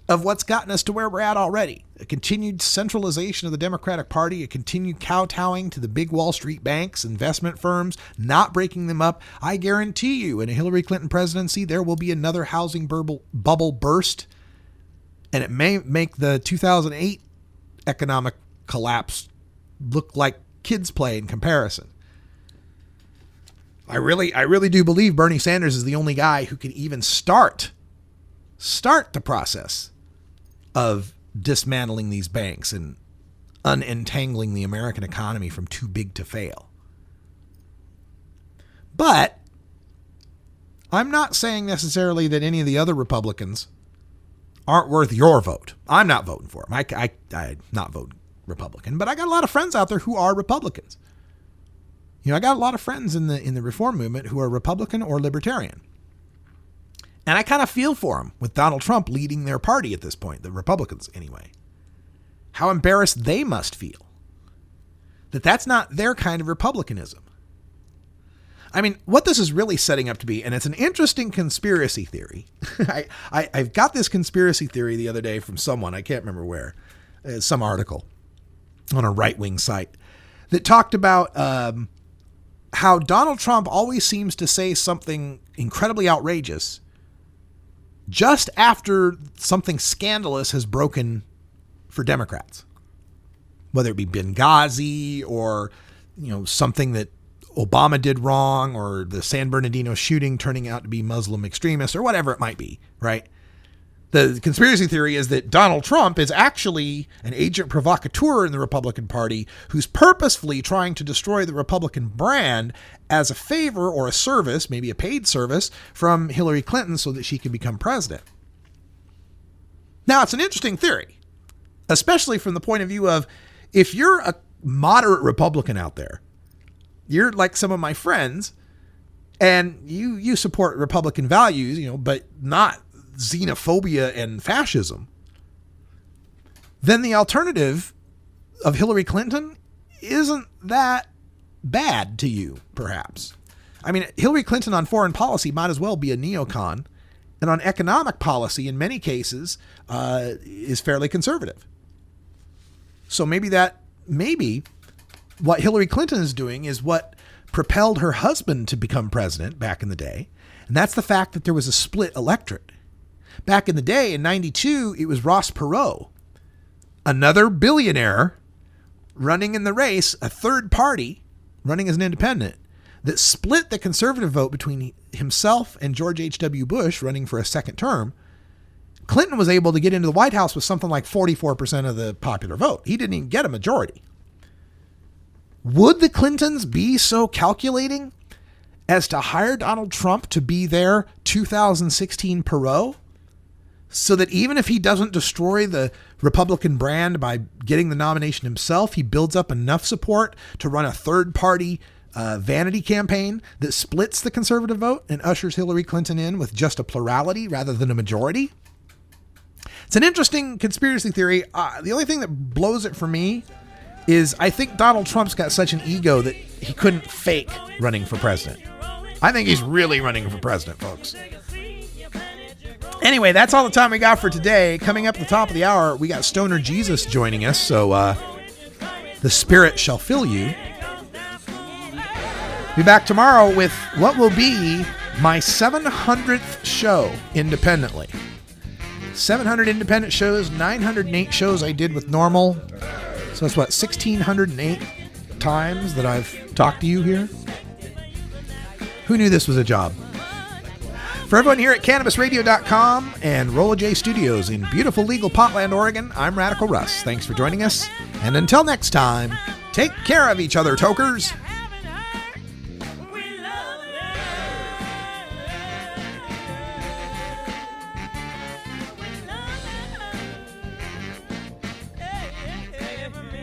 of what's gotten us to where we're at already. A continued centralization of the Democratic Party, a continued kowtowing to the big Wall Street banks, investment firms, not breaking them up. I guarantee you, in a Hillary Clinton presidency, there will be another housing bubble burst, and it may make the 2008 economic collapse look like kids play in comparison. I really do believe Bernie Sanders is the only guy who can even start the process of dismantling these banks and unentangling the American economy from too big to fail. But I'm not saying necessarily that any of the other Republicans aren't worth your vote. I'm not voting for them. I not vote Republican, but I got a lot of friends out there who are Republicans. I got a lot of friends in the reform movement who are Republican or Libertarian. And I kind of feel for them with Donald Trump leading their party at this point, the Republicans anyway. How embarrassed they must feel that that's not their kind of republicanism. I mean, what this is really setting up to be, and it's an interesting conspiracy theory. I've got this conspiracy theory the other day from someone, I can't remember where, some article on a right-wing site that talked about how Donald Trump always seems to say something incredibly outrageous just after something scandalous has broken for Democrats, whether it be Benghazi or, something that Obama did wrong or the San Bernardino shooting turning out to be Muslim extremists or whatever it might be, right? The conspiracy theory is that Donald Trump is actually an agent provocateur in the Republican Party who's purposefully trying to destroy the Republican brand as a favor or a service, maybe a paid service, from Hillary Clinton so that she can become president. Now, it's an interesting theory, especially from the point of view of if you're a moderate Republican out there, you're like some of my friends, and you support Republican values, but not xenophobia and fascism, then the alternative of Hillary Clinton isn't that bad to you, perhaps. I mean, Hillary Clinton on foreign policy might as well be a neocon, and on economic policy, in many cases, is fairly conservative. So maybe what Hillary Clinton is doing is what propelled her husband to become president back in the day, and that's the fact that there was a split electorate. Back in the day, in 92, it was Ross Perot, another billionaire running in the race, a third party running as an independent, that split the conservative vote between himself and George H.W. Bush running for a second term. Clinton was able to get into the White House with something like 44% of the popular vote. He didn't even get a majority. Would the Clintons be so calculating as to hire Donald Trump to be their 2016 Perot, so that even if he doesn't destroy the Republican brand by getting the nomination himself, he builds up enough support to run a third-party vanity campaign that splits the conservative vote and ushers Hillary Clinton in with just a plurality rather than a majority. It's an interesting conspiracy theory. The only thing that blows it for me is I think Donald Trump's got such an ego that he couldn't fake running for president. I think he's really running for president, folks. Anyway, that's all the time we got for today. Coming up at the top of the hour, we got Stoner Jesus joining us, so the Spirit shall fill you. Be back tomorrow with what will be my 700th show independently. 700 independent shows, 908 shows I did with Normal. So that's what, 1,608 times that I've talked to you here? Who knew this was a job? For everyone here at CannabisRadio.com and Rolla J Studios in beautiful legal Potland, Oregon, I'm Radical Russ. Thanks for joining us. And until next time, take care of each other, tokers.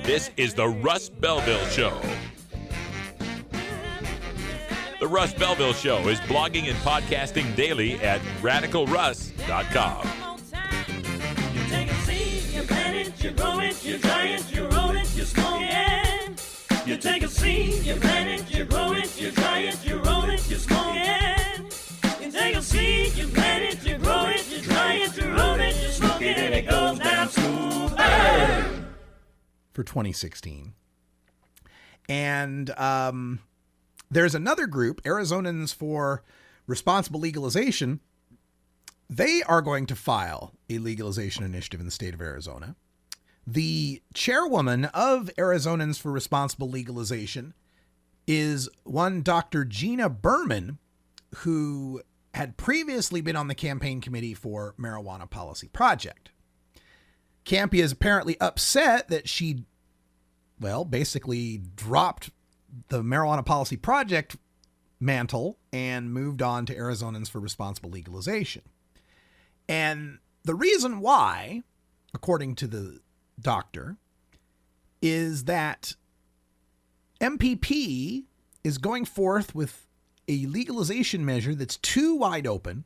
This is the Russ Belville Show. The Russ Belville Show is blogging and podcasting daily at RadicalRuss.com. You take a seed, you plant it, you grow it, you dry it, you roll it, you smoke it. You take a seed, you plant it, you grow it, you dry it, you roll it, you smoke it. You take a seed, you plant it, you grow it, you dry it, you roll it, you smoke it, and it goes down smooth. For 2016. And there's another group, Arizonans for Responsible Legalization. They are going to file a legalization initiative in the state of Arizona. The chairwoman of Arizonans for Responsible Legalization is one Dr. Gina Berman, who had previously been on the campaign committee for Marijuana Policy Project. Campy is apparently upset that she, basically dropped the Marijuana Policy Project mantle and moved on to Arizonans for Responsible Legalization. And the reason why, according to the doctor, is that MPP is going forth with a legalization measure that's too wide open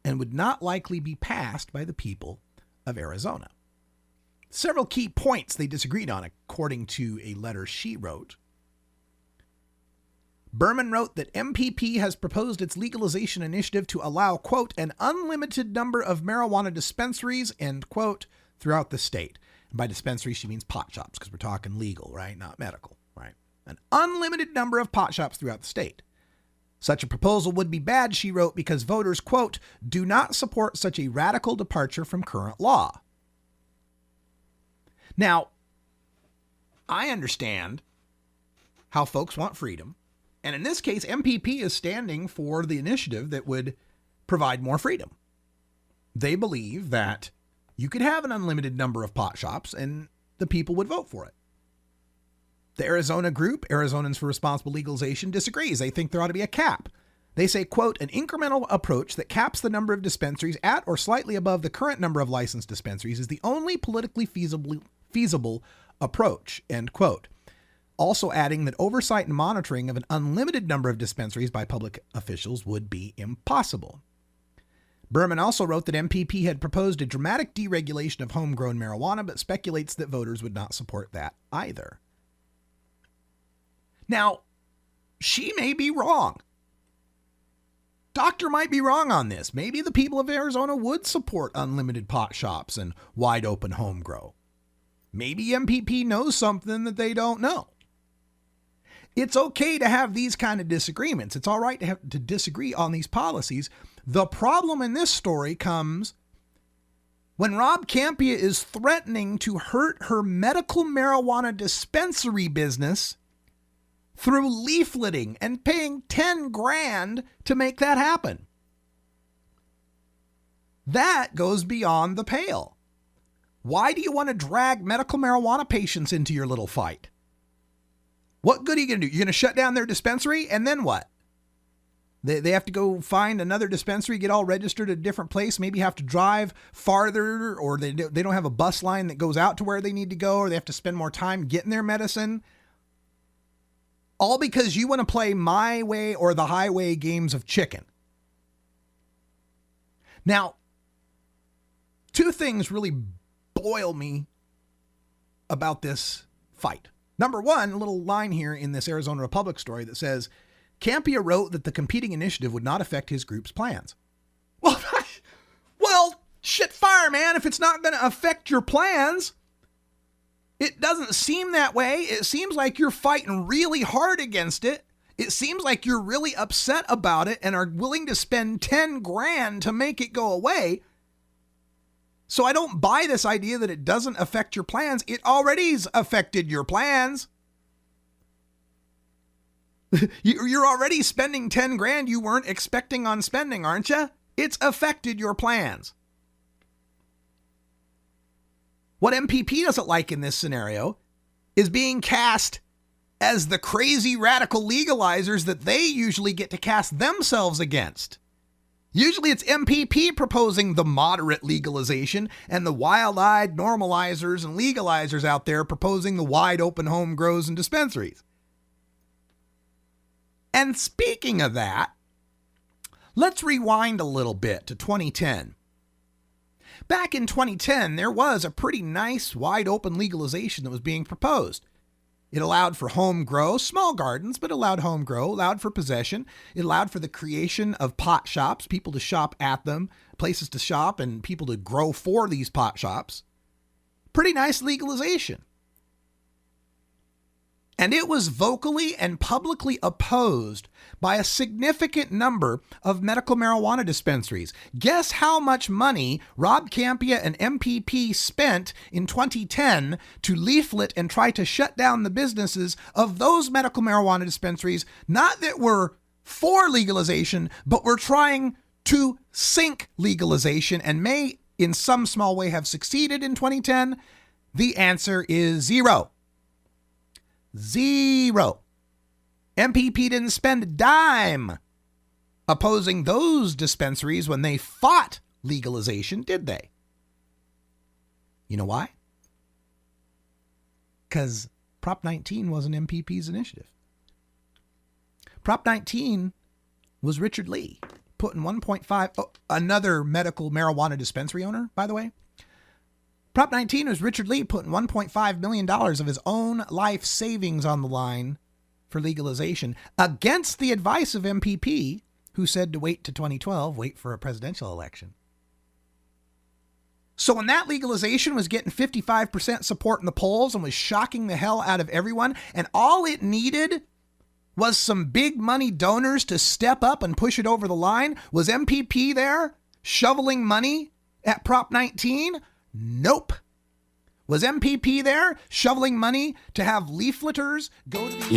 and would not likely be passed by the people of Arizona. Several key points they disagreed on, according to a letter she wrote. Berman wrote that MPP has proposed its legalization initiative to allow, quote, an unlimited number of marijuana dispensaries, end quote, throughout the state. And by dispensary, she means pot shops, because we're talking legal, right? Not medical, right? An unlimited number of pot shops throughout the state. Such a proposal would be bad, she wrote, because voters, quote, do not support such a radical departure from current law. Now, I understand how folks want freedom. And in this case, MPP is standing for the initiative that would provide more freedom. They believe that you could have an unlimited number of pot shops and the people would vote for it. The Arizona group, Arizonans for Responsible Legalization, disagrees. They think there ought to be a cap. They say, quote, an incremental approach that caps the number of dispensaries at or slightly above the current number of licensed dispensaries is the only politically feasible approach, end quote. Also adding that oversight and monitoring of an unlimited number of dispensaries by public officials would be impossible. Berman also wrote that MPP had proposed a dramatic deregulation of homegrown marijuana, but speculates that voters would not support that either. Now, she may be wrong. Doctor might be wrong on this. Maybe the people of Arizona would support unlimited pot shops and wide open home grow. Maybe MPP knows something that they don't know. It's okay to have these kind of disagreements. It's all right to disagree on these policies. The problem in this story comes when Rob Campia is threatening to hurt her medical marijuana dispensary business through leafleting and paying $10,000 to make that happen. That goes beyond the pale. Why do you want to drag medical marijuana patients into your little fight? What good are you going to do? You're going to shut down their dispensary and then what? They have to go find another dispensary, get all registered at a different place, maybe have to drive farther, or they don't have a bus line that goes out to where they need to go, or they have to spend more time getting their medicine. All because you want to play my way or the highway games of chicken. Now, two things really boil me about this fight. Number one, a little line here in this Arizona Republic story that says, Campia wrote that the competing initiative would not affect his group's plans. Well, shit fire, man. If it's not going to affect your plans, it doesn't seem that way. It seems like you're fighting really hard against it. It seems like you're really upset about it and are willing to spend 10 grand to make it go away. So I don't buy this idea that it doesn't affect your plans. It already's affected your plans. You're already spending 10 grand you weren't expecting on spending, aren't you? It's affected your plans. What MPP doesn't like in this scenario is being cast as the crazy radical legalizers that they usually get to cast themselves against. Usually it's MPP proposing the moderate legalization and the wild-eyed normalizers and legalizers out there proposing the wide-open home grows and dispensaries. And speaking of that, let's rewind a little bit to 2010. Back in 2010, there was a pretty nice wide-open legalization that was being proposed. It allowed for home grow, small gardens, but allowed home grow, allowed for possession. It allowed for the creation of pot shops, people to shop at them, places to shop, and people to grow for these pot shops. Pretty nice legalization. And it was vocally and publicly opposed by a significant number of medical marijuana dispensaries. Guess how much money Rob Campia and MPP spent in 2010 to leaflet and try to shut down the businesses of those medical marijuana dispensaries, not that were for legalization, but were trying to sink legalization and may in some small way have succeeded in 2010? The answer is zero. Zero. MPP didn't spend a dime opposing those dispensaries when they fought legalization, did they? You know why? Because Prop 19 wasn't MPP's initiative. Prop 19 was Richard Lee putting 1.5, another medical marijuana dispensary owner, by the way. Prop 19 was Richard Lee putting $1.5 million of his own life savings on the line for legalization against the advice of MPP, who said to wait to 2012, wait for a presidential election. So when that legalization was getting 55% support in the polls and was shocking the hell out of everyone, and all it needed was some big money donors to step up and push it over the line, was MPP there shoveling money at Prop 19? Nope. Was MPP there shoveling money to have leafleters go to the